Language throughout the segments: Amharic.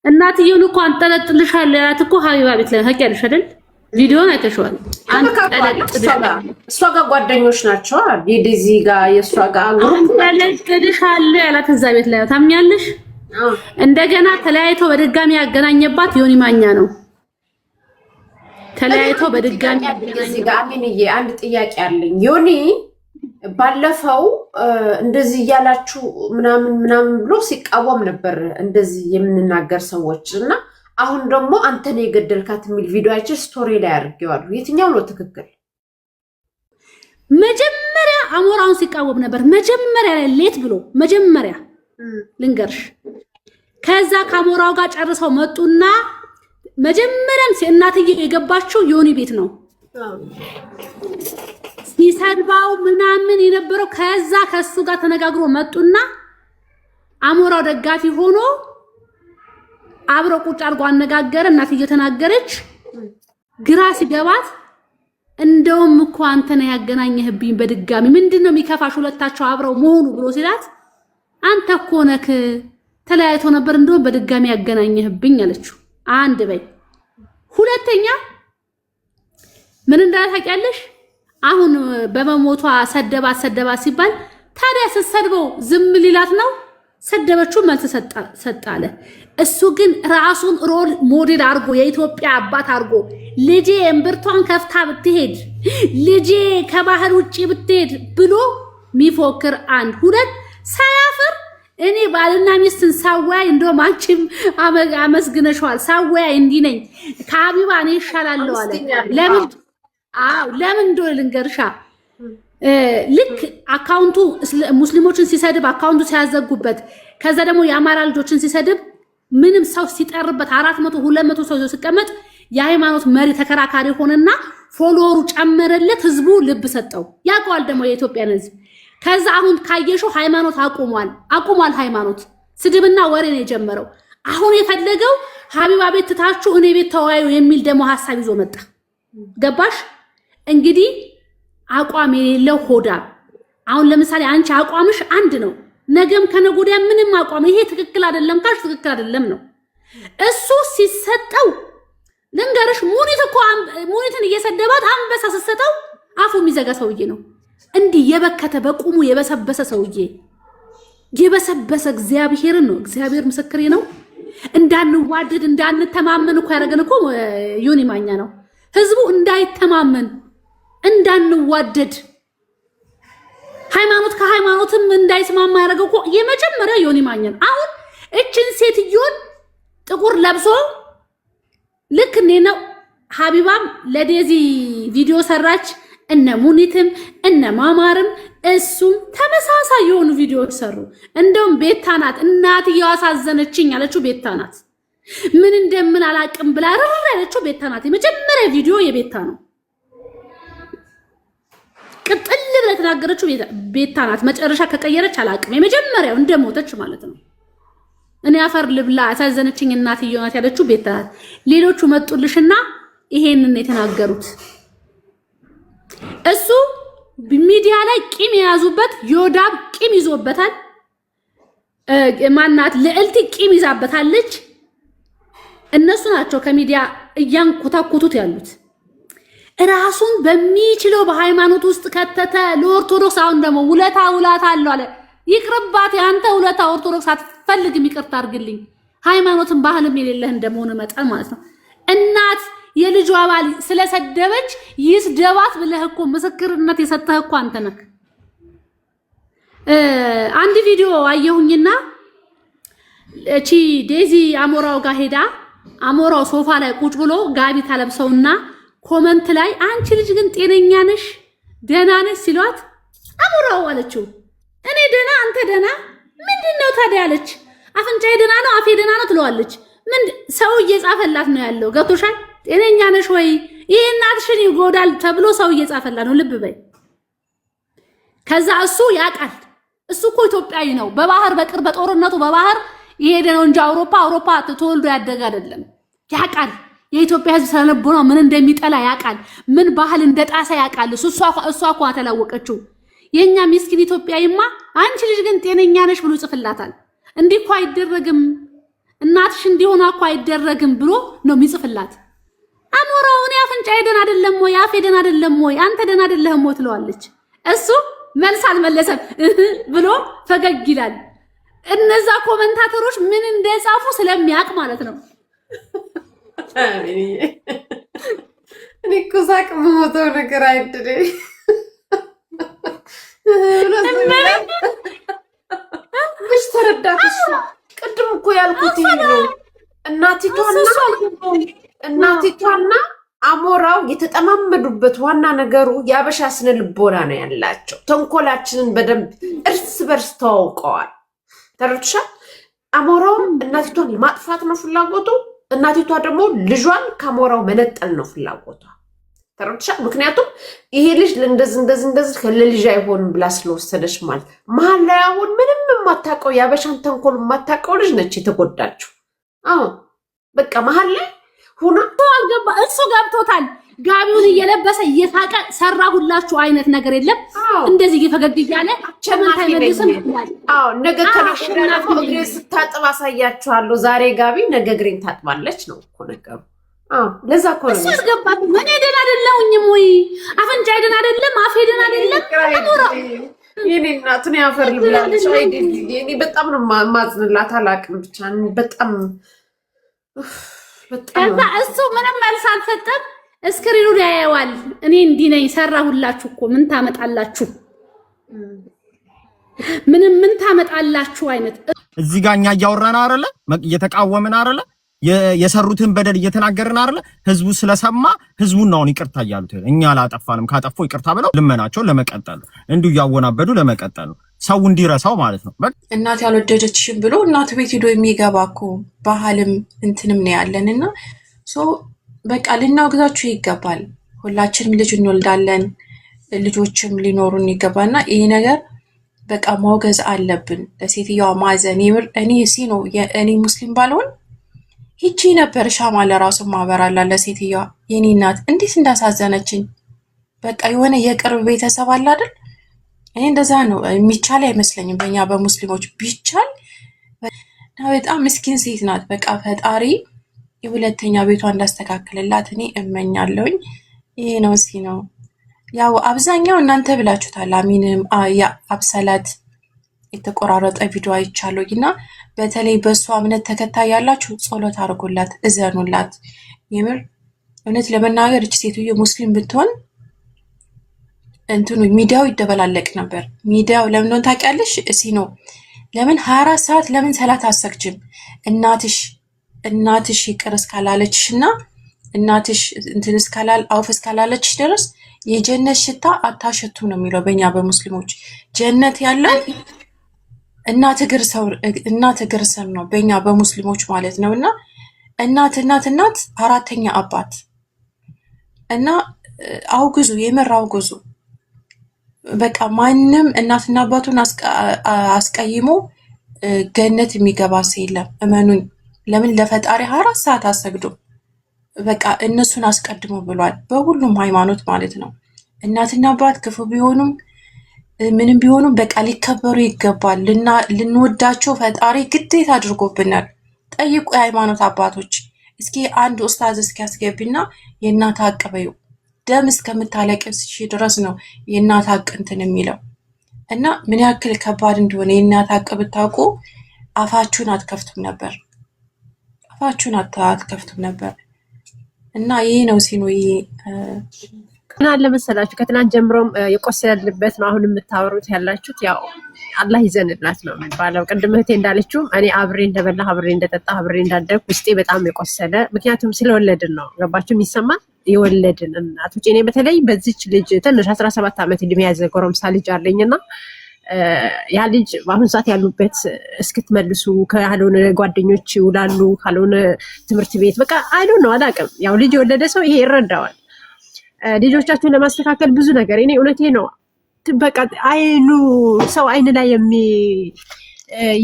እናትየውን እኮ አንጠለጥልሻለሁ ያላት እኮ ሀቢባ ቤት ላይ ታውቂያለሽ አይደል? ቪዲዮን አይተሽዋል። እሷ ጋር ጓደኞች ናቸው። ዲዚ ጋር የእሷ ጋር አንጠለጥልሻለሁ ያላት እዛ ቤት ላይ ታምኛለሽ? እንደገና ተለያይተው በድጋሚ ያገናኘባት ዮኒ ማኛ ነው። ተለያይተው በድጋሚ እዚህ ጋር አሚንዬ አንድ ጥያቄ አለኝ። ዮኒ ባለፈው እንደዚህ እያላችሁ ምናምን ብሎ ሲቃወም ነበር እንደዚህ የምንናገር ሰዎች እና አሁን ደግሞ አንተን የገደልካት የሚል ቪዲዮ አይቼ ስቶሪ ላይ አድርጌዋለሁ። የትኛው ነው ትክክል? መጀመሪያ አሞራውን ሲቃወም ነበር። መጀመሪያ ላይ ሌት ብሎ መጀመሪያ ልንገርሽ። ከዛ ከአሞራው ጋር ጨርሰው መጡና መጀመሪያም እናትዬ የገባችው ዮኒ ቤት ነው ሲሰድባው ምናምን የነበረው። ከዛ ከሱ ጋር ተነጋግሮ መጡና አሞራው ደጋፊ ሆኖ አብረው ቁጭ አድርጎ አነጋገረ። እናትዬ ተናገረች። ግራ ሲገባት እንደውም እኮ አንተ ነህ ያገናኘህብኝ በድጋሚ ምንድነው የሚከፋሽ ሁለታቸው አብረው መሆኑ ብሎ ሲላት አንተ እኮ ነህ ተለያይቶ ነበር እንደውም በድጋሚ ያገናኘህብኝ አለችው። አንድ በይ። ሁለተኛ ምን እንዳለ ታውቂያለሽ? አሁን በመሞቷ ሰደባት ሲባል ታዲያ ስትሰድበው ዝም ሊላት ነው? ሰደበችው መልስ ሰጣለ። እሱ ግን ራሱን ሮል ሞዴል አድርጎ የኢትዮጵያ አባት አድርጎ ልጄ እምብርቷን ከፍታ ብትሄድ ልጄ ከባህር ውጪ ብትሄድ ብሎ ሚፎክር አንድ ሁለት ሳያፍር እኔ ባልና ሚስትን ሳወያይ እንደውም አንቺም አመስግነሽዋል። ሳወያይ እንዲህ ነኝ ከሀቢባ እኔ እሻላለሁ አለ። ለምን እንደው ልንገርሻ ልክ አካውንቱ ሙስሊሞችን ሲሰድብ አካውንቱ ሲያዘጉበት ከዛ ደግሞ የአማራ ልጆችን ሲሰድብ ምንም ሰው ሲጠርበት 400 200 ሰው ሲቀመጥ የሃይማኖት መሪ ተከራካሪ ሆነና ፎሎወሩ ጨመረለት። ህዝቡ ልብ ሰጠው። ያውቀዋል ደግሞ የኢትዮጵያን ህዝብ። ከዛ አሁን ካየሽው ሃይማኖት አቁሟል። ሃይማኖት ስድብና ወሬ ነው የጀመረው። አሁን የፈለገው ሀቢባ ቤት ትታችሁ እኔ ቤት ተወያዩ የሚል ደግሞ ሐሳብ ይዞ መጣ። ገባሽ? እንግዲህ አቋም የሌለው ሆዳ። አሁን ለምሳሌ አንቺ አቋምሽ አንድ ነው፣ ነገም ከነጎዲያ ምንም አቋም ይሄ ትክክል አይደለም ካሽ ትክክል አይደለም ነው። እሱ ሲሰጠው ልንገርሽ ሙኒትን እየሰደባት አንበሳ ስትሰጠው አፉ የሚዘጋ ሰውዬ ነው። እንዲህ የበከተ በቁሙ የበሰበሰ ሰውዬ የበሰበሰ እግዚአብሔርን ነው። እግዚአብሔር ምስክሬ ነው። እንዳንዋደድ እንዳንተማመን እኮ ያደረገን እኮ ዮኒ ማኛ ነው። ህዝቡ እንዳይተማመን እንዳንዋደድ ሃይማኖት ከሃይማኖትም እንዳይስማማ ያደረገው እኮ የመጀመሪያ ዮኒ ማኛ ነው። አሁን እችን ሴትዮን ጥቁር ለብሶ ልክ ነው ሀቢባም ለዴዚ ቪዲዮ ሰራች። እነ ሙኒትም እነ ማማርም እሱም ተመሳሳይ የሆኑ ቪዲዮዎች ሰሩ። እንደውም ቤታ ናት እናትየው አሳዘነችኝ ያለችው ቤታ ናት። ምን እንደምን አላቅም ብላ ረረ ያለችው ቤታ ናት። የመጀመሪያ ቪዲዮ የቤታ ነው። ቅጥል ብላ ተናገረችው ቤታ ናት። መጨረሻ ከቀየረች አላቅም። የመጀመሪያው እንደሞተች ማለት ነው። እኔ አፈር ልብላ አሳዘነችኝ እናትየው ናት ያለችው ቤታ ናት። ሌሎቹ መጡልሽና ይሄንን የተናገሩት እሱ ሚዲያ ላይ ቂም የያዙበት ዮዳብ ቂም ይዞበታል። ማናት ልዕልቲ ቂም ይዛበታለች። እነሱ ናቸው ከሚዲያ እያንኮታኮቱት ያሉት። ራሱን በሚችለው በሃይማኖት ውስጥ ከተተ ለኦርቶዶክስ። አሁን ደግሞ ውለታ አለው አለ። ይቅርባት ያንተ ውለታ ኦርቶዶክስ አትፈልግም፣ ይቅርታ አድርግልኝ። ሃይማኖትን ባህልም የሌለህ እንደመሆነ መጠን ማለት ነው። እናት የልጇ ባል ስለሰደበች ይስደባት ብለህ እኮ ምስክርነት የሰጠህ እኮ አንተ ነህ። አንድ ቪዲዮ አየሁኝና እቺ ዴዚ አሞራው ጋር ሄዳ አሞራው ሶፋ ላይ ቁጭ ብሎ ጋቢ ታለብሰውና ኮመንት ላይ አንቺ ልጅ ግን ጤነኛ ነሽ ደህና ነሽ ሲሏት አሞራው አለችው እኔ ደህና አንተ ደህና ምንድነው ታዲያ አለች። አፍንጫዬ ደህና ነው አፌ ደህና ነው ትለዋለች። ምን ሰው እየጻፈላት ነው ያለው ገብቶሻል? ጤነኛ ነሽ ወይ ይሄ እናትሽን ይጎዳል ተብሎ ሰው እየጻፈላት ነው። ልብ በይ። ከዛ እሱ ያውቃል። እሱ እኮ ኢትዮጵያዊ ነው። በባህር በቅርብ በጦርነቱ በባህር ይሄደ ነው እንጂ አውሮፓ ተወልዶ ያደገ አይደለም። ያውቃል። የኢትዮጵያ ሕዝብ ስለነበረው ምን እንደሚጠላ ያውቃል። ምን ባህል እንደጣሳ ያውቃል። እሷ እኮ ተላወቀችው። የኛ ምስኪን ኢትዮጵያዊማ አንቺ ልጅ ግን ጤነኛ ነሽ ብሎ ይጽፍላታል። እንዲህ እኮ አይደረግም። እናትሽ እንዲሆን እኮ አይደረግም ብሎ ነው የሚጽፍላት። አሞራው እኔ አፍንጫዬ ደህና አይደለም ወይ አፌ ደህና አይደለም ወይ አንተ ደህና አይደለህም ወይ ትለዋለች። እሱ መልስ አልመለሰም ብሎ ፈገግ ይላል። እነዛ ኮመንታተሮች ምን እንደጻፉ ስለሚያውቅ ማለት ነው። እኔ እኮ ሳቅ የምሞተው ነገር አይደለ ምሽ ተረዳሽ? ቅድም እኮ ያልኩት ይሄ ነው። እናቲቷና አሞራው የተጠማመዱበት ዋና ነገሩ የአበሻ ስነ ልቦና ነው ያላቸው። ተንኮላችንን በደንብ እርስ በርስ ተዋውቀዋል። ተረድተሻል? አሞራው እናቲቷን ማጥፋት ነው ፍላጎቱ፣ እናቲቷ ደግሞ ልጇን ከአሞራው መነጠል ነው ፍላጎቷ። ተረድተሻል? ምክንያቱም ይሄ ልጅ እንደዚህ ከለልጅ አይሆንም ብላ ስለወሰደች ማለት መሀል ላይ አሁን ምንም የማታውቀው የአበሻን ተንኮል የማታውቀው ልጅ ነች የተጎዳችው። በቃ መሀል ላይ ሁና እሱ ገብቶታል። ጋቢውን እየለበሰ እየሳቀ ሰራሁላችሁ አይነት ነገር የለም። እንደዚህ እየፈገግ እያለ ቸመንታ ይመልስም። ነገ ከነገ እግሬ ስታጥብ አሳያችኋለሁ። ዛሬ ጋቢ ነገ እግሬን ታጥባለች ነው እኮ ነገሩ። ለዛ እኮ ነው እሱ ገባት። ምን ደህና አይደለሁኝም ወይ አፍንጫ ደህና አይደለም አፌ ደህና አይደለም። የኔ እናት ነው ያፈር ልብላለች አይደል? እኔ በጣም ነው ማዝንላት። አላቅም ብቻ በጣም ከዛ እሱ ምንም መልስ አልሰጠም። እስክሪኑ ላይ ያየዋል። እኔ እንዲህ ነኝ ሰራሁላችሁ እኮ ምን ታመጣላችሁ? ምን ታመጣላችሁ አይነት እዚህ ጋር እኛ እያወራን አይደለ? እየተቃወምን አይደለ? የሰሩትን በደል እየተናገርን አይደለ? ህዝቡ ስለሰማ ህዝቡን ነው ይቅርታ እያሉት። እኛ አላጠፋንም፣ ካጠፉ ይቅርታ ብለው ልመናቸው ለመቀጠል እንዲሁ እያወናበዱ ለመቀጠል ነው። ሰው እንዲረሳው ማለት ነው። እናት ያልወደደችሽም ብሎ እናት ቤት ሄዶ የሚገባ እኮ ባህልም እንትንም ነው ያለንና በቃ ልናወግዛችሁ ይገባል። ሁላችንም ልጅ እንወልዳለን፣ ልጆችም ሊኖሩን ይገባና ይሄ ነገር በቃ ማውገዝ አለብን። ለሴትዮዋ ማዘን ይምር። እኔ ነው እኔ ሙስሊም ባልሆን ሂጂ ነበር ሻማ ለራሱ ማበራላ ለሴትዮዋ። የኔ እናት እንዴት እንዳሳዘነችኝ በቃ የሆነ የቅርብ ቤተሰብ አለ አይደል? እኔ እንደዛ ነው የሚቻል አይመስለኝም። በእኛ በሙስሊሞች ቢቻል በጣም ምስኪን ሴት ናት። በቃ ፈጣሪ የሁለተኛ ቤቷ እንዳስተካክልላት እኔ እመኛለሁኝ። ይሄ ነው ነው ያው አብዛኛው እናንተ ብላችሁታል። አሚንም አብሰላት የተቆራረጠ ቪዲዮ አይቻለሁ እና በተለይ በእሷ እምነት ተከታይ ያላችሁ ጸሎት አድርጉላት፣ እዘኑላት። የምር እውነት ለመናገር እቺ ሴትዮ ሙስሊም ብትሆን እንትኑ ሚዲያው ይደበላለቅ ነበር። ሚዲያው ለምን ነው ታውቂያለሽ? ነው ለምን 24 ሰዓት ለምን ሰላት አሰግጅም? እናትሽ ይቅር እስካላለችሽና እናትሽ እንትን አውፍ እስካላለችሽ ድረስ የጀነት ሽታ አታሸቱ ነው የሚለው በእኛ በሙስሊሞች። ጀነት ያለው እናት እግር ስር ነው በእኛ በሙስሊሞች ማለት ነው። እና እናት አራተኛ አባት እና አውግዙ፣ የምር አውግዙ። በቃ ማንም እናትና አባቱን አስቀይሞ ገነት የሚገባ ሰው የለም። እመኑኝ። ለምን ለፈጣሪ 24 ሰዓት አሰግዶ በቃ እነሱን አስቀድሞ ብሏል። በሁሉም ሃይማኖት ማለት ነው። እናትና አባት ክፉ ቢሆኑም ምንም ቢሆኑም በቃ ሊከበሩ ይገባል። ልንወዳቸው ፈጣሪ ግዴታ አድርጎብናል። ጠይቁ የሃይማኖት አባቶች። እስኪ አንድ ኡስታዝ እስኪያስገቢና የእናት ሀቅ በይው። ደም እስከምታለቅስ ድረስ ነው የእናት ሀቅ እንትን የሚለው እና ምን ያክል ከባድ እንደሆነ የእናት ሀቅ ብታውቁ አፋችሁን አትከፍቱም ነበር። እና ይሄ ነው ይሄ እና ለመሰላችሁ ከትናንት ጀምሮም የቆሰለበት ነው አሁን የምታወሩት ያላችሁት። ያው አላህ ይዘንላት ነው የሚባለው። ቅድም እህቴ እንዳለችው እኔ አብሬ እንደበላ አብሬ እንደጠጣ አብሬ እንዳደግ ውስጤ በጣም የቆሰለ፣ ምክንያቱም ስለወለድን ነው። ገባችሁ? የሚሰማን የወለድን እናቶች። እኔ በተለይ በዚች ልጅ ትንሽ 17 ዓመት እድሜ ያዘ ጎረምሳ ልጅ አለኝና ያ ልጅ በአሁኑ ሰዓት ያሉበት እስክትመልሱ ካልሆነ ጓደኞች ይውላሉ፣ ካልሆነ ትምህርት ቤት በቃ አይዶን ነው አላውቅም። ያው ልጅ የወለደ ሰው ይሄ ይረዳዋል። ልጆቻችሁን ለማስተካከል ብዙ ነገር እኔ እውነቴ ነው። በቃ አይኑ ሰው አይን ላይ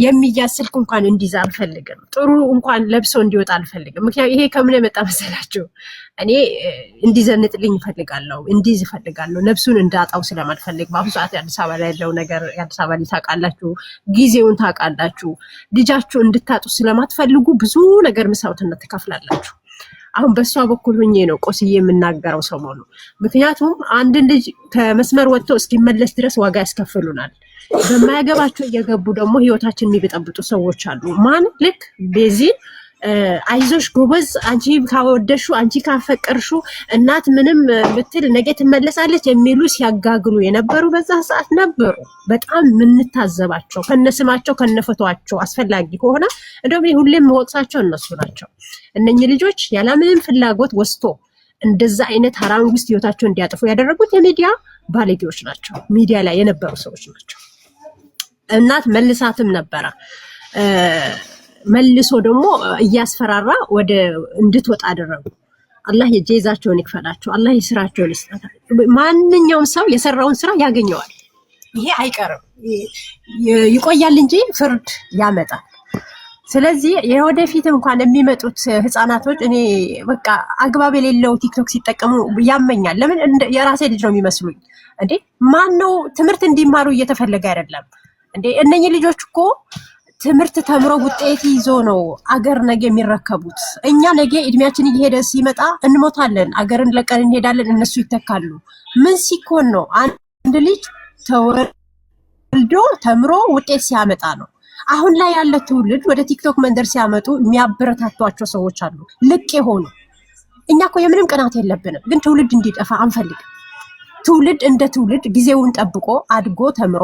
የሚያዝ ስልክ እንኳን እንዲይዝ አልፈልግም። ጥሩ እንኳን ለብሶ እንዲወጣ አልፈልግም። ምክንያቱም ይሄ ከምን የመጣ መሰላችሁ? እኔ እንዲዘንጥልኝ እፈልጋለሁ፣ እንዲይዝ እፈልጋለሁ። ነፍሱን እንዳጣው ስለማልፈልግ በአሁኑ ሰዓት አዲስ አበባ ላይ ያለው ነገር የአዲስ አበባ ልጅ ታውቃላችሁ፣ ጊዜውን ታውቃላችሁ። ልጃችሁ እንድታጡ ስለማትፈልጉ ብዙ ነገር መስዋዕትነት ትከፍላላችሁ። አሁን በሷ በኩል ሆኜ ነው ቆስዬ የምናገረው ሰሞኑ። ምክንያቱም አንድ ልጅ ከመስመር ወጥቶ እስኪመለስ ድረስ ዋጋ ያስከፍሉናል። በማያገባቸው እየገቡ ደግሞ ህይወታችን የሚበጠብጡ ሰዎች አሉ። ማን ልክ ቤዚ አይዞሽ ጎበዝ፣ አንቺ ካወደሹ አንቺ ካፈቀርሹ እናት ምንም ብትል ነገ ትመለሳለች የሚሉ ሲያጋግሉ የነበሩ በዛ ሰዓት ነበሩ። በጣም የምንታዘባቸው ከነስማቸው ከነፎቶአቸው አስፈላጊ ከሆነ እንደውም ሁሌም ወቅሳቸው እነሱ ናቸው። እነኚህ ልጆች ያለምንም ፍላጎት ወስቶ እንደዛ አይነት ሀራም ውስጥ ህይወታቸው እንዲያጠፉ ያደረጉት የሚዲያ ባለጌዎች ናቸው። ሚዲያ ላይ የነበሩ ሰዎች ናቸው። እናት መልሳትም ነበረ መልሶ ደግሞ እያስፈራራ ወደ እንድትወጣ አደረጉ። አላህ የጀዛቸውን ይክፈላቸው። አላህ የስራቸውን ይስጣቸው። ማንኛውም ሰው የሰራውን ስራ ያገኘዋል። ይሄ አይቀርም፣ ይቆያል እንጂ ፍርድ ያመጣል። ስለዚህ የወደፊት እንኳን የሚመጡት ህፃናቶች እኔ በቃ አግባብ የሌለው ቲክቶክ ሲጠቀሙ ያመኛል። ለምን የራሴ ልጅ ነው የሚመስሉኝ እንዴ? ማን ነው ትምህርት እንዲማሩ እየተፈለገ አይደለም እንዴ? እነኚህ ልጆች እኮ ትምህርት ተምሮ ውጤት ይዞ ነው አገር ነገ የሚረከቡት። እኛ ነገ እድሜያችን እየሄደ ሲመጣ እንሞታለን፣ አገርን ለቀን እንሄዳለን፣ እነሱ ይተካሉ። ምን ሲኮን ነው አንድ ልጅ ተወልዶ ተምሮ ውጤት ሲያመጣ ነው። አሁን ላይ ያለ ትውልድ ወደ ቲክቶክ መንደር ሲያመጡ የሚያበረታቷቸው ሰዎች አሉ፣ ልቅ የሆኑ። እኛ እኮ የምንም ቅናት የለብንም፣ ግን ትውልድ እንዲጠፋ አንፈልግም። ትውልድ እንደ ትውልድ ጊዜውን ጠብቆ አድጎ ተምሮ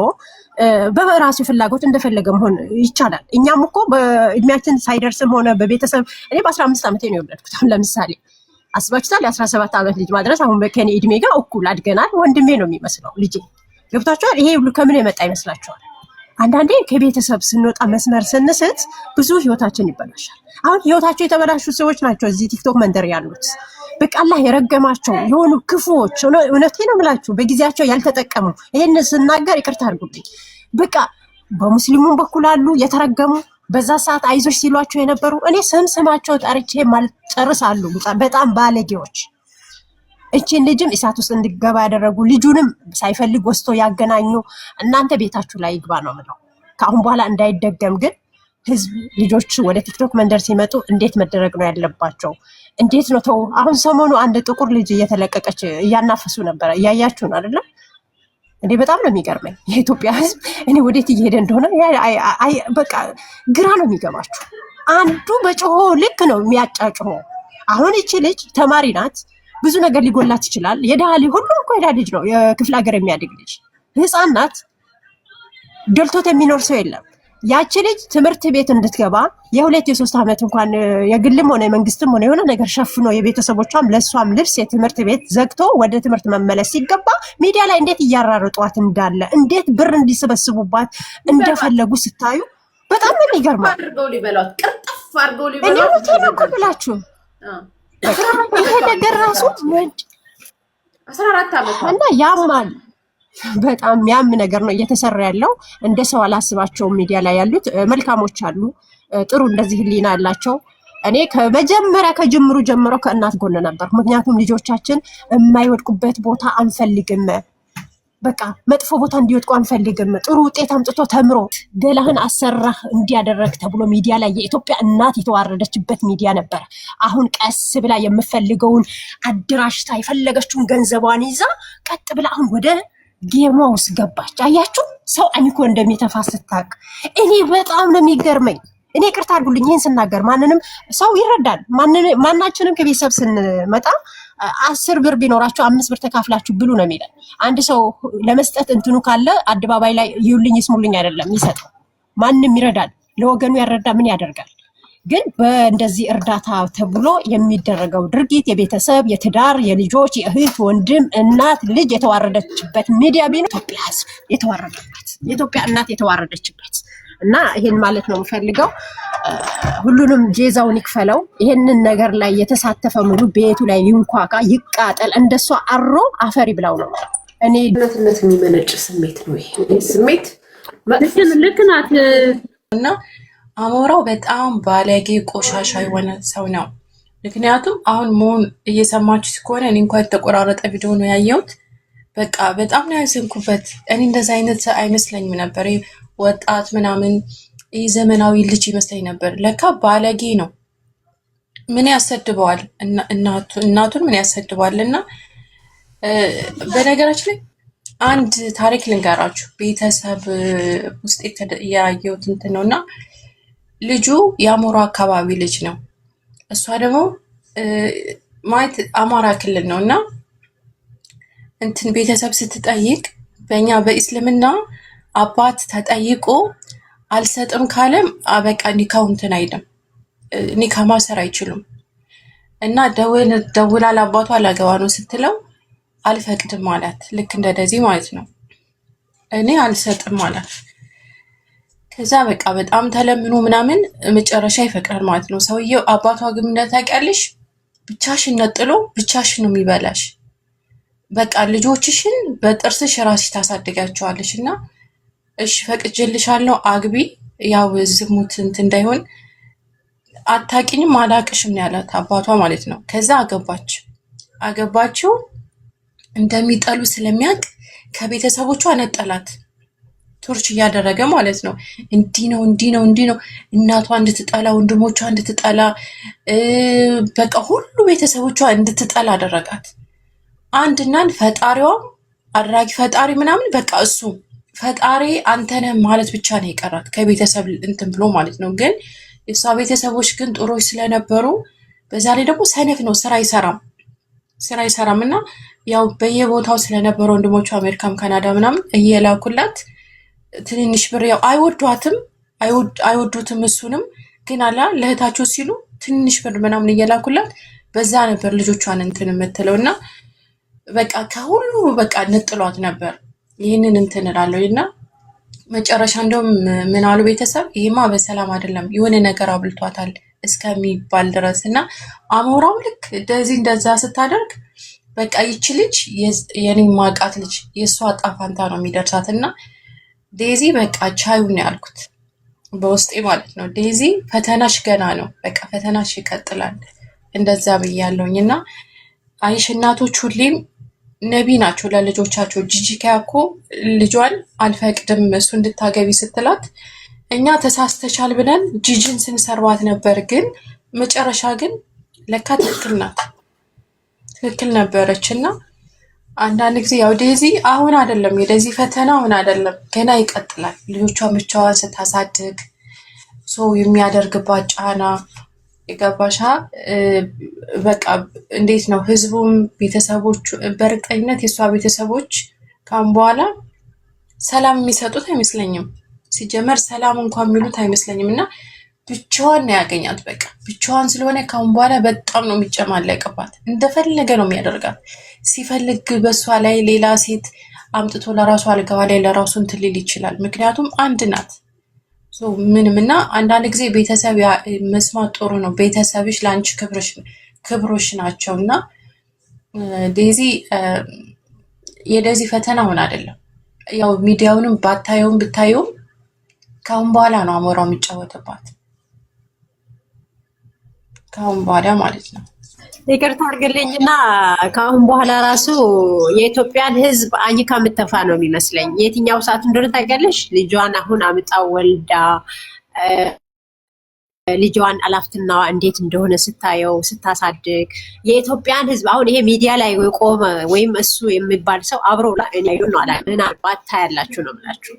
በራሱ ፍላጎት እንደፈለገ መሆን ይቻላል። እኛም እኮ በእድሜያችን ሳይደርስም ሆነ በቤተሰብ እኔ በ15 ዓመቴ ነው የወለድኩት። አሁን ለምሳሌ አስባችሁታል? የ17 ዓመት ልጅ ማድረስ አሁን ከኔ እድሜ ጋር እኩል አድገናል። ወንድሜ ነው የሚመስለው ልጄ። ገብታችኋል? ይሄ ሁሉ ከምን የመጣ ይመስላችኋል? አንዳንዴ ከቤተሰብ ስንወጣ መስመር ስንስት ብዙ ህይወታችን ይበላሻል። አሁን ህይወታቸው የተበላሹ ሰዎች ናቸው እዚህ ቲክቶክ መንደር ያሉት። በቃ አላህ የረገማቸው የሆኑ ክፉዎች፣ እውነቴ ነው የምላችሁ፣ በጊዜያቸው ያልተጠቀሙ። ይሄን ስናገር ይቅርታ አድርጉልኝ። በቃ በሙስሊሙም በኩል አሉ የተረገሙ፣ በዛ ሰዓት አይዞሽ ሲሏቸው የነበሩ እኔ ስማቸው ጠርቼ ማልጨርሳሉ። በጣም ባለጌዎች። እቺን ልጅም እሳት ውስጥ እንድገባ ያደረጉ፣ ልጁንም ሳይፈልግ ወስቶ ያገናኙ። እናንተ ቤታችሁ ላይ ይግባ ነው የምለው። ከአሁን በኋላ እንዳይደገም ግን ህዝብ ልጆች ወደ ቲክቶክ መንደር ሲመጡ እንዴት መደረግ ነው ያለባቸው? እንዴት ነው ተው። አሁን ሰሞኑ አንድ ጥቁር ልጅ እየተለቀቀች እያናፈሱ ነበረ። እያያችሁ ነው አይደለም? እኔ በጣም ነው የሚገርመኝ የኢትዮጵያ ህዝብ። እኔ ወዴት እየሄደ እንደሆነ በቃ ግራ ነው የሚገባችሁ። አንዱ በጮሆ ልክ ነው የሚያጫጭሆ። አሁን እቺ ልጅ ተማሪ ናት፣ ብዙ ነገር ሊጎላት ይችላል። የድሃ ልጅ ሁሉም እኮ የድሃ ልጅ ነው፣ የክፍለ ሀገር የሚያድግ ልጅ ህፃን ናት። ደልቶት የሚኖር ሰው የለም። ያቺ ልጅ ትምህርት ቤት እንድትገባ የ2 የ3 ዓመት እንኳን የግልም ሆነ የመንግስትም ሆነ የሆነ ነገር ሸፍኖ የቤተሰቦቿም ለሷም ልብስ የትምህርት ቤት ዘግቶ ወደ ትምህርት መመለስ ሲገባ ሚዲያ ላይ እንዴት እያራርጧት እንዳለ፣ እንዴት ብር እንዲሰበስቡባት እንደፈለጉ ስታዩ በጣም ነው የሚገርመው። አድርገው ሊበሏት፣ ቅርጥፍ አድርገው ሊበሏት። እኔ ተነኩ ብላችሁ ይሄ ነገር ራሱ 14 ዓመት እና ያማል። በጣም ያም ነገር ነው እየተሰራ ያለው። እንደ ሰው አላስባቸውም። ሚዲያ ላይ ያሉት መልካሞች አሉ፣ ጥሩ እንደዚህ ህሊና ያላቸው። እኔ ከመጀመሪያ ከጅምሩ ጀምሮ ከእናት ጎን ነበር። ምክንያቱም ልጆቻችን የማይወድቁበት ቦታ አንፈልግም። በቃ መጥፎ ቦታ እንዲወድቁ አንፈልግም። ጥሩ ውጤት አምጥቶ ተምሮ ገላህን አሰራህ እንዲያደረግ ተብሎ ሚዲያ ላይ የኢትዮጵያ እናት የተዋረደችበት ሚዲያ ነበር። አሁን ቀስ ብላ የምፈልገውን አድራሽታ የፈለገችውን ገንዘቧን ይዛ ቀጥ ብላ አሁን ወደ ጌማ ውስጥ ገባች። አያችሁ ሰው አኝኮ እንደሚተፋ ስታቅ እኔ በጣም ነው የሚገርመኝ። እኔ ቅርታ አድርጉልኝ ይህን ስናገር፣ ማንንም ሰው ይረዳል። ማናችንም ከቤተሰብ ስንመጣ 10 ብር ቢኖራችሁ 5 ብር ተካፍላችሁ ብሉ ነው የሚለን። አንድ ሰው ለመስጠት እንትኑ ካለ አደባባይ ላይ ይውልኝ ይስሙልኝ አይደለም የሚሰጠው። ማንም ይረዳል፣ ለወገኑ ያረዳ ምን ያደርጋል። ግን በእንደዚህ እርዳታ ተብሎ የሚደረገው ድርጊት የቤተሰብ፣ የትዳር፣ የልጆች፣ የእህት፣ ወንድም፣ እናት፣ ልጅ የተዋረደችበት ሚዲያ ቢኖር ኢትዮጵያ ህዝብ የተዋረደበት፣ የኢትዮጵያ እናት የተዋረደችበት እና ይሄን ማለት ነው የምፈልገው። ሁሉንም ጄዛውን ይክፈለው። ይሄንን ነገር ላይ የተሳተፈ ሙሉ ቤቱ ላይ ይንኳካ፣ ይቃጠል፣ እንደሷ አሮ አፈሪ ብላው ነው። እኔ እናትነት የሚመነጭ ስሜት ነው ይሄ ስሜት። ልክ ናት። እና አሞራው በጣም ባለጌ ቆሻሻ የሆነ ሰው ነው። ምክንያቱም አሁን መሆን እየሰማችሁት ከሆነ እኔ እንኳን የተቆራረጠ ቪዲዮ ነው ያየሁት። በቃ በጣም ነው ያዘንኩበት። እኔ እንደዛ አይነት አይመስለኝም ነበር። ወጣት ምናምን ዘመናዊ ልጅ ይመስለኝ ነበር። ለካ ባለጌ ነው። ምን ያሰድበዋል? እናቱን ምን ያሰድበዋል? እና በነገራችን ላይ አንድ ታሪክ ልንገራችሁ። ቤተሰብ ውስጥ ያየሁት እንትን ነው እና ልጁ የአሞራ አካባቢ ልጅ ነው። እሷ ደግሞ ማለት አማራ ክልል ነው እና እንትን ቤተሰብ ስትጠይቅ በእኛ በእስልምና አባት ተጠይቆ አልሰጥም ካለም በቃ ኒካው እንትን አይልም፣ ኒካ ማሰር አይችሉም። እና ደውላ ለአባቷ ላገባ ነው ስትለው አልፈቅድም አላት። ልክ እንደዚህ ማለት ነው። እኔ አልሰጥም አላት። ከዛ በቃ በጣም ተለምኖ ምናምን መጨረሻ ይፈቅዳል ማለት ነው ሰውየው። አባቷ ግን እንደታውቂያለሽ ብቻሽን ነጥሎ ብቻሽን ነው የሚበላሽ። በቃ ልጆችሽን በጥርስሽ ራስሽ ታሳድጋቸዋለሽ እና እሺ ፈቅጄልሻለሁ አግቢ፣ ያው ዝሙት እንትን እንዳይሆን አታውቂኝም አላውቅሽም ነው ያላት አባቷ ማለት ነው። ከዛ አገባችው እንደሚጠሉ ስለሚያውቅ ከቤተሰቦቿ ነጠላት። ቶርች እያደረገ ማለት ነው። እንዲህ ነው እናቷ እንድትጠላ፣ ወንድሞቿ እንድትጠላ፣ በቃ ሁሉ ቤተሰቦቿ እንድትጠላ አደረጋት። አንድናን ፈጣሪዋም አድራጊ ፈጣሪ ምናምን በቃ እሱ ፈጣሪ አንተነህ ማለት ብቻ ነው የቀራት ከቤተሰብ እንትን ብሎ ማለት ነው። ግን የእሷ ቤተሰቦች ግን ጥሩዎች ስለነበሩ በዛ ላይ ደግሞ ሰነፍ ነው፣ ስራ አይሰራም እና ያው በየቦታው ስለነበረ ወንድሞቹ አሜሪካም ካናዳ ምናምን እየላኩላት ትንንሽ ብር ያው አይወዱትም እሱንም ግን አላ ለእህታቸው ሲሉ ትንንሽ ብር ምናምን እየላኩላት በዛ ነበር ልጆቿን እንትን የምትለው እና በቃ ከሁሉ በቃ ነጥሏት ነበር። ይህንን እንትን እላለሁ እና መጨረሻ እንደውም ምን አሉ ቤተሰብ ይሄማ በሰላም አይደለም የሆነ ነገር አብልቷታል እስከሚባል ድረስ እና አሞራው ልክ እንደዛ ስታደርግ በቃ ይቺ ልጅ የኔ ማቃት ልጅ የእሷ ጣፋንታ ነው የሚደርሳት እና ዴዚ በቃ ቻዩ ነው ያልኩት በውስጤ ማለት ነው። ዴዚ ፈተናሽ ገና ነው፣ በቃ ፈተናሽ ይቀጥላል። እንደዛ ብያለሁኝ እና አይሽ እናቶች ሁሌም ነቢ ናቸው ለልጆቻቸው። ጂጂካ እኮ ልጇን አልፈቅድም እሱ እንድታገቢ ስትላት እኛ ተሳስተሻል ብለን ጂጂን ስንሰርባት ነበር። ግን መጨረሻ ግን ለካ ትክክል ነበረች እና አንዳንድ ጊዜ ያው ዴዚ አሁን አይደለም የዴዚ ፈተና አሁን አይደለም ገና ይቀጥላል። ልጆቿን ብቻዋን ስታሳድግ ሰው የሚያደርግባት ጫና የገባሻ በቃ እንዴት ነው ህዝቡም ቤተሰቦቹ በእርግጠኝነት የእሷ ቤተሰቦች ካሁን በኋላ ሰላም የሚሰጡት አይመስለኝም። ሲጀመር ሰላም እንኳን የሚሉት አይመስለኝም እና ብቻዋን ነው ያገኛት። በቃ ብቻዋን ስለሆነ ካሁን በኋላ በጣም ነው የሚጨማለቅባት። እንደፈለገ ነው የሚያደርጋት። ሲፈልግ በእሷ ላይ ሌላ ሴት አምጥቶ ለራሱ አልጋዋ ላይ ለራሱ እንትን ሊል ይችላል። ምክንያቱም አንድ ናት ምንም እና አንዳንድ ጊዜ ቤተሰብ መስማት ጥሩ ነው። ቤተሰብሽ ለአንቺ ክብሮሽ ናቸው እና ዴዚ የዴዚ ፈተና ሆን አይደለም ያው ሚዲያውንም ብታየውም ካሁን በኋላ ነው አሞራው የሚጫወትባት ካሁን በኋላ ማለት ነው። ይቅርታ አድርግልኝና ካሁን በኋላ ራሱ የኢትዮጵያን ሕዝብ አኝካ የምትተፋ ነው የሚመስለኝ። የትኛው ሰዓት እንደሆነ ታውቂያለሽ? ልጇን አሁን አምጣ ወልዳ ልጇን አላፍትናዋ እንዴት እንደሆነ ስታየው ስታሳድግ የኢትዮጵያን ሕዝብ አሁን ይሄ ሚዲያ ላይ ቆመ ወይም እሱ የሚባል ሰው አብረው ላይ እኔ ነው አላ ምናልባት ታያላችሁ ነው የምላችሁ።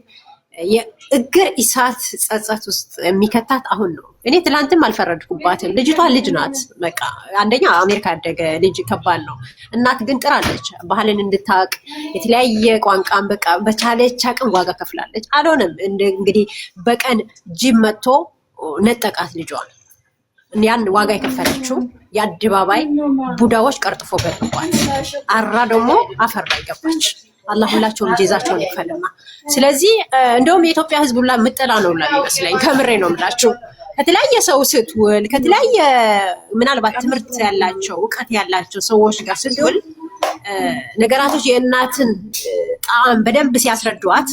የእግር ኢሳት ጸጸት ውስጥ የሚከታት አሁን ነው። እኔ ትላንትም አልፈረድኩባትም። ልጅቷ ልጅ ናት። በቃ አንደኛ አሜሪካ ያደገ ልጅ ከባድ ነው። እናት ግን ጥራለች ባህልን እንድታውቅ የተለያየ ቋንቋን በቃ በቻለች አቅም ዋጋ ከፍላለች። አልሆነም እንግዲህ በቀን ጂም መጥቶ ነጠቃት ልጇን። ያን ዋጋ የከፈለችው የአደባባይ ቡዳዎች ቀርጥፎ ገድሏል። አራ ደግሞ አፈር ላይ ገባች። አላህ ሁላቸውም ጄዛቸውን ይክፈልና። ስለዚህ እንደውም የኢትዮጵያ ሕዝብ ሁላ ምጥላ ነው ይመስለኝ። ከምሬ ነው የምላችሁ። ከተለያየ ሰው ስትውል ከተለያየ ምናልባት ትምህርት ያላቸው እውቀት ያላቸው ሰዎች ጋር ስትውል ነገራቶች የእናትን ጣዕም በደንብ ሲያስረዷት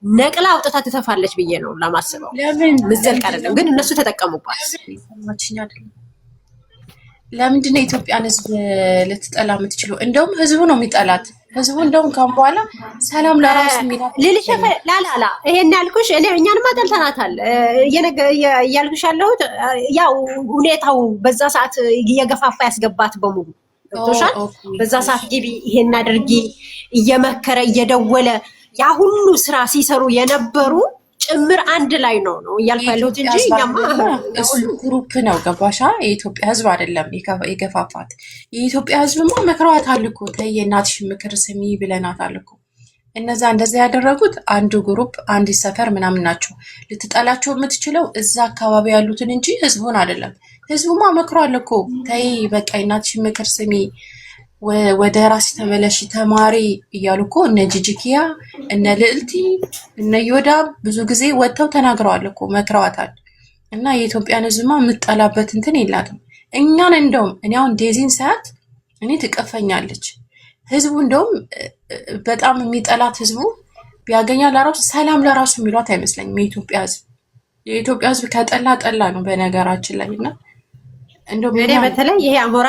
ነቅላ አውጥታ ትተፋለች ብዬ ነው ለማስበው። ለምን ምዘልቅ አይደለም ግን እነሱ ተጠቀሙባት። ለምንድን ነው የኢትዮጵያን ህዝብ ልትጠላ የምትችለው? እንደውም ህዝቡ ነው የሚጠላት። ህዝቡ እንደውም ካሁን በኋላ ሰላም ለራሱ የሚላት ልልሽ ላላላ ይሄን ያልኩሽ እኔ እኛንማ ጠልተናታል እያልኩሽ ያለሁት ያው ሁኔታው በዛ ሰዓት እየገፋፋ ያስገባት በሙሉ ገብቶሻል። በዛ ሰዓት ግቢ ይሄን አድርጊ እየመከረ እየደወለ ያ ሁሉ ስራ ሲሰሩ የነበሩ ጭምር አንድ ላይ ነው እያልኩ ያለሁት እንጂ እኛማ እሱ ግሩፕ ነው ገባሻ? የኢትዮጵያ ህዝብ አይደለም የገፋፋት። የኢትዮጵያ ህዝብማ መክረዋታል እኮ ተይ የእናትሽ ምክር ስሚ ብለናታል እኮ። እነዛ እንደዛ ያደረጉት አንዱ ግሩፕ አንድ ሰፈር ምናምን ናቸው። ልትጠላቸው የምትችለው እዛ አካባቢ ያሉትን እንጂ ህዝቡን አይደለም። ህዝቡማ መክሯል እኮ ተይ በቃ የእናትሽ ምክር ስሚ፣ ወደ ራስ ተመለሽ ተማሪ እያሉ እኮ እነ ጂጂኪያ እነ ልዕልቲ እነ ዮዳ ብዙ ጊዜ ወጥተው ተናግረዋል እኮ መክረዋታል። እና የኢትዮጵያን ህዝብማ የምትጠላበት እንትን የላትም። እኛን እንደውም እኔ አሁን ዴዚን ሰዓት እኔ ትቀፈኛለች። ህዝቡ እንደውም በጣም የሚጠላት ህዝቡ ቢያገኛ ለራሱ ሰላም ለራሱ የሚሏት አይመስለኝም። የኢትዮጵያ ህዝብ ከጠላ ጠላ ነው በነገራችን ላይ። እና እንደውም እኔ በተለይ ይሄ አሞራ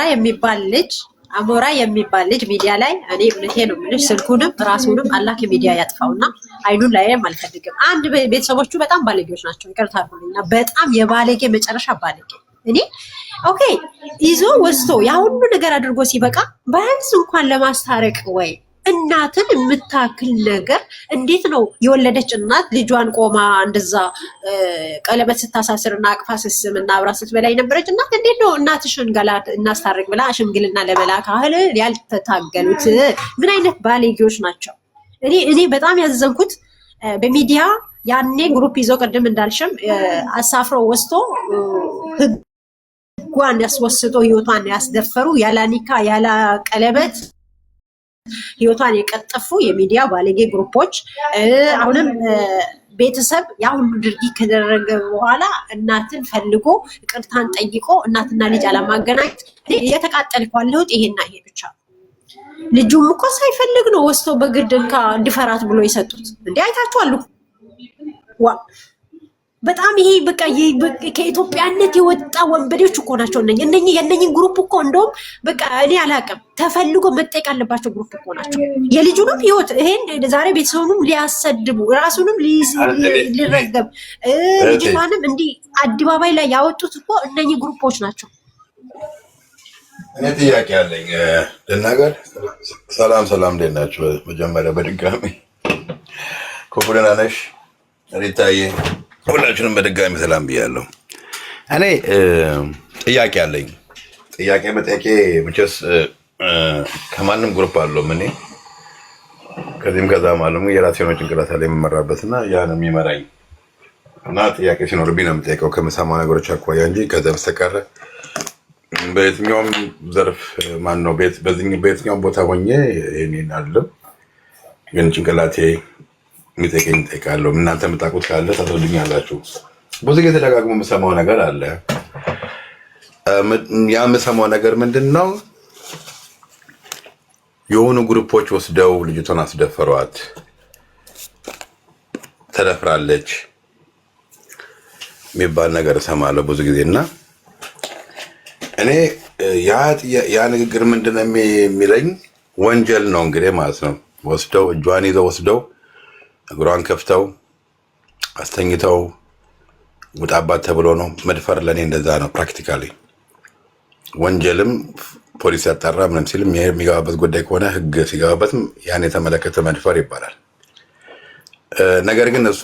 የሚባል ልጅ ሚዲያ ላይ እኔ እውነቴ ነው የምልሽ ስልኩንም ራሱንም አላህ ከሚዲያ ያጥፋውና አይኑን ላይም አልፈልግም። አንድ ቤተሰቦቹ በጣም ባለጌዎች ናቸው፣ ይቅርታ አድርጉልኝና በጣም የባለጌ መጨረሻ ባለጌ። እኔ ኦኬ ይዞ ወስቶ ያ ሁሉ ነገር አድርጎ ሲበቃ ቢያንስ እንኳን ለማስታረቅ ወይ እናትን የምታክል ነገር እንዴት ነው የወለደች እናት ልጇን ቆማ እንደዛ ቀለበት ስታሳስርና አቅፋ ስስምና አብራ ስትበላ የነበረች እናት እንዴት ነው እናትሽን ገላ እናስታርቅ ብላ ሽምግልና ለመላክ አህል ያልተታገሉት? ምን አይነት ባለጌዎች ናቸው? እኔ በጣም ያዘንኩት በሚዲያ ያኔ ግሩፕ ይዞ ቅድም እንዳልሽም አሳፍሮ ወስቶ ህጓን ያስወስቶ ህይወቷን ያስደፈሩ ያለ ኒካ ያለ ቀለበት ህይወቷን የቀጠፉ የሚዲያ ባለጌ ግሩፖች አሁንም ቤተሰብ ያ ሁሉ ድርጊት ከደረገ በኋላ እናትን ፈልጎ ይቅርታን ጠይቆ እናትና ልጅ አለማገናኘት እየተቃጠልኩ ያለሁት ይሄና ይሄ ብቻ። ልጁም እኮ ሳይፈልግ ነው ወስቶ በግድ እንዲፈራት ብሎ የሰጡት። እንዴ አይታችኋል ዋ በጣም ይሄ በቃ ከኢትዮጵያነት የወጣ ወንበዴዎች እኮ ናቸው እነኚህ የነኚህ ግሩፕ እኮ እንደውም በቃ እኔ አላውቅም ተፈልጎ መጠየቅ ያለባቸው ግሩፕ እኮ ናቸው። የልጁንም ህይወት ይሄን ዛሬ ቤተሰቡንም ሊያሰድቡ ራሱንም ሊረገም ልጅቷንም እንዲህ አደባባይ ላይ ያወጡት እኮ እነኚህ ግሩፖች ናቸው። እኔ ጥያቄ አለኝ ልናገር። ሰላም እንዴት ናችሁ? መጀመሪያ በድጋሚ ኮፍደና ነሽ ሪታዬ ሁላችሁንም በድጋሚ ሰላም ብያለሁ። እኔ ጥያቄ አለኝ። ጥያቄ መጠየቄ መቼስ ከማንም ግሩፕ አለውም እኔ ከዚህም ከዛም አለሙ የራሴ የሆነ ጭንቅላት ላይ የምመራበትና ያን የሚመራኝ እና ጥያቄ ሲኖርብኝ ነው የምጠይቀው ከምሰማው ነገሮች አኳያ እንጂ ከዛ በስተቀር በየትኛውም ዘርፍ ማን ነው በየትኛውም ቦታ ሆኜ ይሄን አይደለም። ግን ጭንቅላቴ የሚጠይቀኝ እጠይቃለሁ። እናንተ የምታውቁት ካለ ታስረዱኛላችሁ። ብዙ ጊዜ ተደጋግሞ የምሰማው ነገር አለ። ያ የምሰማው ነገር ምንድን ነው? የሆኑ ግሩፖች ወስደው ልጅቷን አስደፈሯት፣ ተደፍራለች የሚባል ነገር እሰማለሁ ብዙ ጊዜ እና እኔ ያ ንግግር ምንድን ነው የሚለኝ? ወንጀል ነው እንግዲህ ማለት ነው። ወስደው እጇን ይዘው ወስደው እግሯን ከፍተው አስተኝተው ውጣባት ተብሎ ነው መድፈር። ለእኔ እንደዛ ነው ፕራክቲካሊ። ወንጀልም ፖሊስ ያጣራ ምንም ሲልም የሚገባበት ጉዳይ ከሆነ ህግ ሲገባበትም ያን የተመለከተ መድፈር ይባላል። ነገር ግን እሷ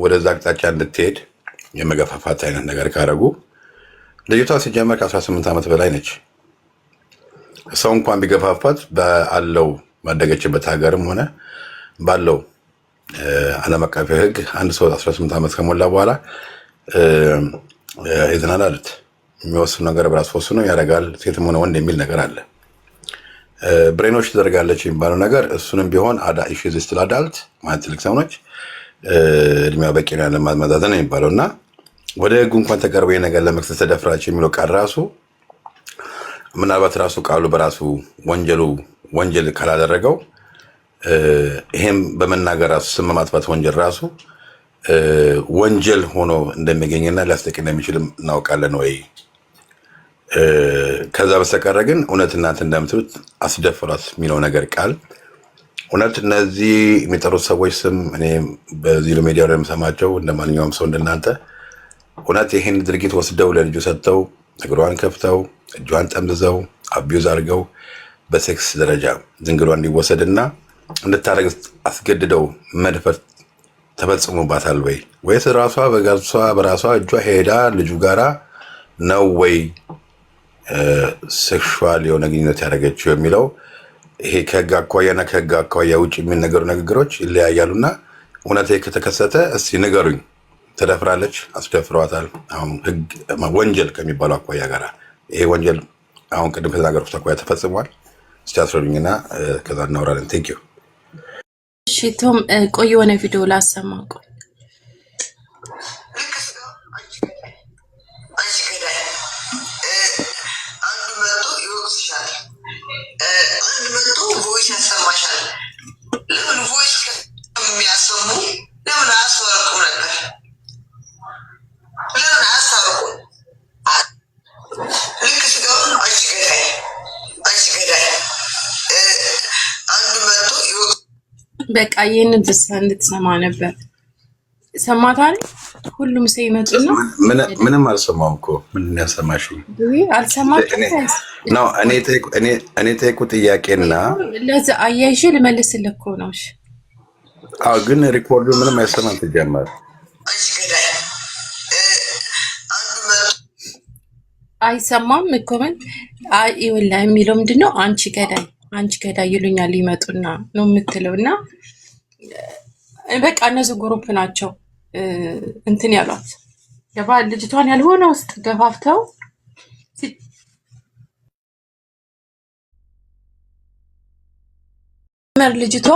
ወደዛ አቅጣጫ እንድትሄድ የመገፋፋት አይነት ነገር ካደረጉ ልጅቷ ሲጀመር ከ18 ዓመት በላይ ነች። ሰው እንኳን ቢገፋፋት ባለው ባደገችበት ሀገርም ሆነ ባለው ዓለም አቀፍ ህግ አንድ ሰው 18 ዓመት ከሞላ በኋላ የዝናን አሉት የሚወስኑ ነገር በራሱ ወስኖ ያደርጋል። ሴትም ሆነ ወንድ የሚል ነገር አለ። ብሬኖች ትደርጋለች የሚባለው ነገር እሱንም ቢሆን ስቲል አዳልት ማለት ትልቅ ሰው ነች፣ እድሜዋ በቂ ነው ያለ ማመዛዘን የሚባለው እና ወደ ህጉ እንኳን ተቀርቦ ነገር ለመክሰስ ተደፍራች የሚለው ቃል ራሱ ምናልባት ራሱ ቃሉ በራሱ ወንጀል ካላደረገው ይሄም በመናገር ራሱ ስም ማጥፋት ወንጀል ራሱ ወንጀል ሆኖ እንደሚገኝና ሊያስጠይቅ እንደሚችልም እናውቃለን ወይ? ከዛ በስተቀረ ግን እውነት እናንተ እንደምትሉት አስደፍሯት የሚለው ነገር ቃል እውነት እነዚህ የሚጠሩት ሰዎች ስም እኔ በዚህ ሚዲያ ላይ የምሰማቸው እንደ ማንኛውም ሰው እንደናንተ እውነት ይህን ድርጊት ወስደው ለልጁ ሰጥተው እግሯን ከፍተው እጇን ጠምዝዘው አቢዩዝ አድርገው በሴክስ ደረጃ ዝንግሯ እንዲወሰድና እንድታረግ አስገድደው መድፈር ተፈጽሞባታል ወይ? ወይስ ራሷ በራሷ እጇ ሄዳ ልጁ ጋራ ነው ወይ ሴክሹዋል የሆነ ግንኙነት ያደረገችው የሚለው ይሄ ከህግ አኳያና ከህግ አኳያ ውጭ የሚነገሩ ንግግሮች ይለያያሉና እውነት ከተከሰተ እስቲ ንገሩኝ። ተደፍራለች፣ አስደፍሯታል። አሁን ህግ ወንጀል ከሚባለው አኳያ ጋር ይሄ ወንጀል አሁን ቅድም ከተናገርኩት አኳያ ተፈጽሟል። እስቲ አስረዱኝና ከዛ እናወራለን። ቴንክ ዩ። እሺ ቶም ቆይ የሆነ ቪዲዮ ላሰማ። ቆይ በቃ ይሄንን ብቻ እንድትሰማ ነበር። ሰማታል። ሁሉም ሰው ይመጡና ምንም አልሰማሁም እኮ ምንድን ነው ያሰማሽኝ? አልሰማትም ነው እኔ ጠይቁ ጥያቄና ለዛ አያይዤ ልመልስልህ እኮ ነው። እሺ አዎ፣ ግን ሪኮርዱ ምንም አይሰማም። ተጀመረ አይሰማም እኮ ምን ይወላ የሚለው ምንድነው? አንቺ ገዳይ ይሉኛል ይመጡና ነው የምትለው። እና በቃ እነዚህ ግሩፕ ናቸው እንትን ያሏት የባል ልጅቷን ያልሆነ ውስጥ ገፋፍተው ልጅቷ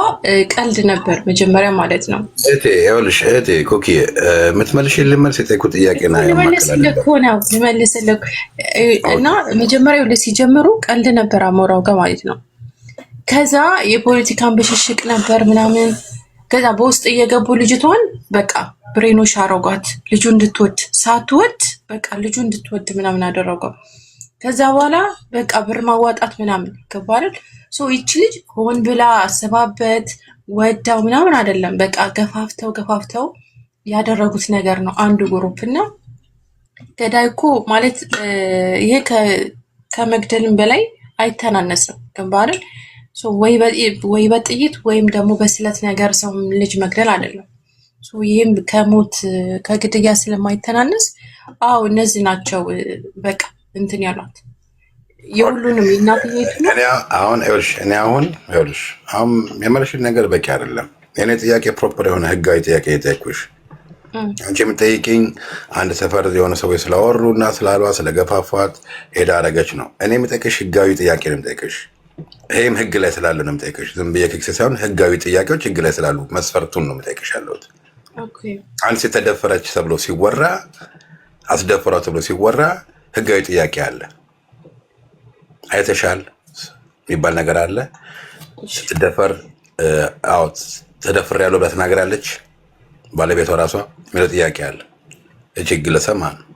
ቀልድ ነበር መጀመሪያ ማለት ነው። እህቴ ኮኪ የምትመልሽልኝ መልስ የጠየኩት ጥያቄ ነው ልመልስልህ እና መጀመሪያ ሲጀምሩ ቀልድ ነበር አሞራው ጋር ማለት ነው። ከዛ የፖለቲካን ብሽሽቅ ነበር ምናምን። ከዛ በውስጥ እየገቡ ልጅቷን በቃ ብሬኖሽ አረጓት። ልጁ እንድትወድ ሳትወድ በቃ ልጁ እንድትወድ ምናምን አደረጓት። ከዛ በኋላ በቃ ብር ማዋጣት ምናምን ገባረል። ይቺ ልጅ ሆን ብላ አሰባበት ወዳው ምናምን አይደለም። በቃ ገፋፍተው ያደረጉት ነገር ነው አንዱ ግሩፕ። እና ገዳይ እኮ ማለት ይሄ ከመግደልም በላይ አይተናነስም ገባረል። ወይ በጥይት ወይም ደግሞ በስለት ነገር ሰው ልጅ መግደል አይደለም። ይህም ከሞት ከግድያ ስለማይተናነስ አዎ እነዚህ ናቸው በቃ እንትን ያሏት የሁሉንም እናት አሁን የመለሽን ነገር በቂ አይደለም። የኔ ጥያቄ ፕሮፐር የሆነ ህጋዊ ጥያቄ የጠየኩሽ። አንቺ የምጠይቅኝ አንድ ሰፈር የሆነ ሰዎች ስላወሩ እና ስላሏ ስለገፋፏት ሄዳ አደረገች ነው። እኔ የምጠይቅሽ ህጋዊ ጥያቄ ነው የምጠይቅሽ። ይህም ህግ ላይ ስላሉ ነው የምጠይቅሽ። ዝም ብዬ ክስ ሳይሆን ህጋዊ ጥያቄዎች ህግ ላይ ስላሉ መስፈርቱን ነው የምጠይቅሽ ያለሁት። አንድ ሴት ተደፈረች ተብሎ ሲወራ አስደፈሯ ተብሎ ሲወራ ህጋዊ ጥያቄ አለ። አይተሻል የሚባል ነገር አለ። ስትደፈር ተደፍሬያለሁ ብላ ተናግራለች ባለቤቷ ራሷ የሚለው ጥያቄ አለ። እቺ ግለሰብ ማለት ነው።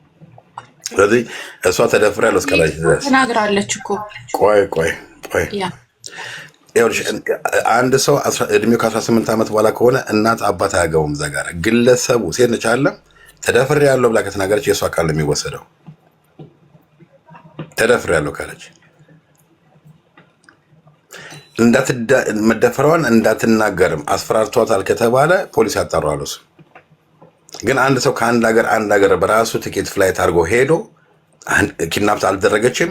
ስለዚህ እሷ ተደፍሬያለሁ እስካለች ድረስ ተናግራለች እኮ። ቆይ አንድ ሰው እድሜው ከ18 ዓመት በኋላ ከሆነ እናት አባት አያገቡም። እዛ ጋር ግለሰቡ ሴት ነች አለ ተደፍሬያለሁ ብላ ከተናገረች የእሷ ቃል ነው የሚወሰደው። ተደፍሬያለሁ ካለች መደፈሯን እንዳትናገርም አስፈራርቷታል ከተባለ ፖሊስ ያጣራዋል። እሱ ግን አንድ ሰው ከአንድ ሀገር በራሱ ትኬት ፍላይት አድርጎ ሄዶ ኪድናፕ አልተደረገችም።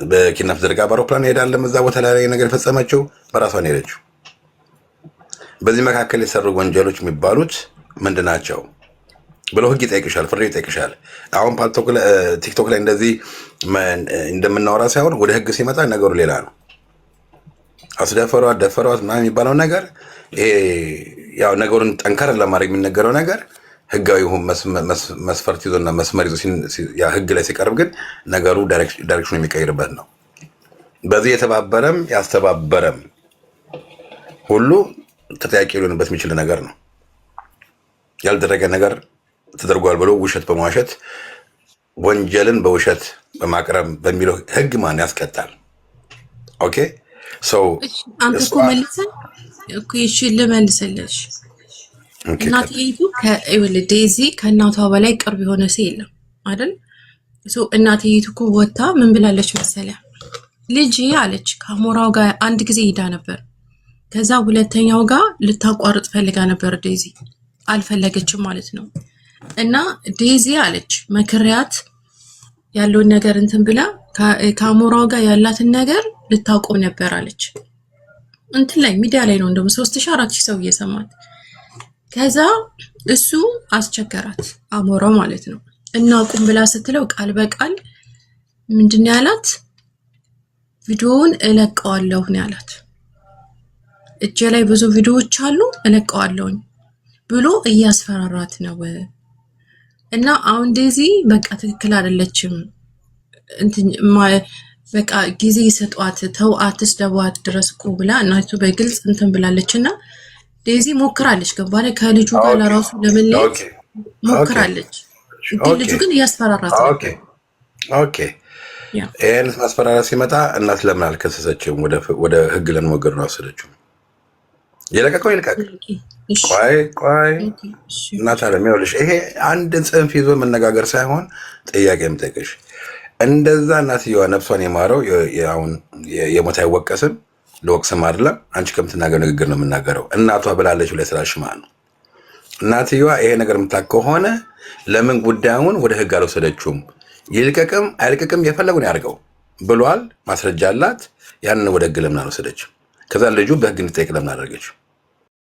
በኪድናፕ ተደርጋ በአውሮፕላን ሄዳለም እዛ ቦታ ላይ ነገር የፈጸመችው በራሷን ሄደችው። በዚህ መካከል የሰሩ ወንጀሎች የሚባሉት ምንድን ናቸው ብሎ ህግ ይጠይቅሻል፣ ፍርድ ይጠይቅሻል። አሁን ቲክቶክ ላይ እንደዚህ እንደምናወራ ሳይሆን ወደ ህግ ሲመጣ ነገሩ ሌላ ነው። አስደፈሯት ደፈሯት ምናምን የሚባለው ነገር ያው ነገሩን ጠንከር ለማድረግ የሚነገረው ነገር ህጋዊ መስፈርት ይዞና መስመር ይዞ ህግ ላይ ሲቀርብ ግን ነገሩ ዳይሬክሽኑ የሚቀይርበት ነው። በዚህ የተባበረም ያስተባበረም ሁሉ ተጠያቂ ሊሆንበት የሚችል ነገር ነው። ያልደረገ ነገር ተደርጓል ብሎ ውሸት በመዋሸት ወንጀልን በውሸት በማቅረብ በሚለው ህግ ማን ያስቀጣል? ኦኬ ሰው አንተ እኮ መልሰን እኮ ልመልስልሽ እናትዬቱ ዴዚ ከእናቷ በላይ ቅርብ የሆነ ሰው የለም አይደል? እናትዬቱ እኮ ወታ ምን ብላለች መሰለህ? ልጅ አለች ከአሞራው ጋር አንድ ጊዜ ሄዳ ነበር። ከዛ ሁለተኛው ጋር ልታቋርጥ ፈልጋ ነበር። ዴዚ አልፈለገችም ማለት ነው። እና ዴዚ አለች መክሪያት ያለውን ነገር እንትን ብላ ከአሞራው ጋር ያላትን ነገር ልታቆም ነበር አለች። እንትን ላይ ሚዲያ ላይ ነው እንደውም 3000-4000 ሰው እየሰማት። ከዛ እሱ አስቸገራት አሞራው ማለት ነው። እና ቁም ብላ ስትለው ቃል በቃል ምንድነው ያላት? ቪዲዮውን እለቀዋለሁ ነው ያላት። እጄ ላይ ብዙ ቪዲዮዎች አሉ እለቀዋለሁኝ ብሎ እያስፈራራት ነው። እና አሁን ዴዚ በቃ ትክክል አይደለችም እንትን በቃ ጊዜ ሰጧት፣ ተው አትስደቧት ድረስ እኮ ብላ እናቱ በግልጽ እንትን ብላለችና ዴዚ ሞክራለች። ገባለ ከልጁ ጋር ለራሱ ለመለየት ሞክራለች። ልጁ ግን እያስፈራራት ነው። ኦኬ ይሄን ማስፈራራት ሲመጣ እናት ለምን አልከሰሰችም? ወደ ህግ ለመወገድ ነው ወሰደችው። የለቀቀው ይልቀቅ። ቆይ እናት አለም ይኸውልሽ፣ ይሄ አንድ ጽንፍ ይዞ መነጋገር ሳይሆን ጥያቄ የምጠይቅሽ እንደዛ እናትየዋ ነፍሷን የማረው አሁን የሞት አይወቀስም ለወቅስም አይደለም። አንቺ ከምትናገር ንግግር ነው የምናገረው። እናቷ ብላለች ብለሽ ስላልሽማ ነው። እናትየዋ ይሄ ነገር የምታውቅ ከሆነ ለምን ጉዳዩን ወደ ህግ አልወሰደችውም? ይልቀቅም አይልቀቅም የፈለጉን ያድርገው ብሏል። ማስረጃ አላት። ያንን ወደ ህግ ለምን አልወሰደችም? ከዛ ልጁ በህግ እንዲጠይቅ ለምን አደረገችው?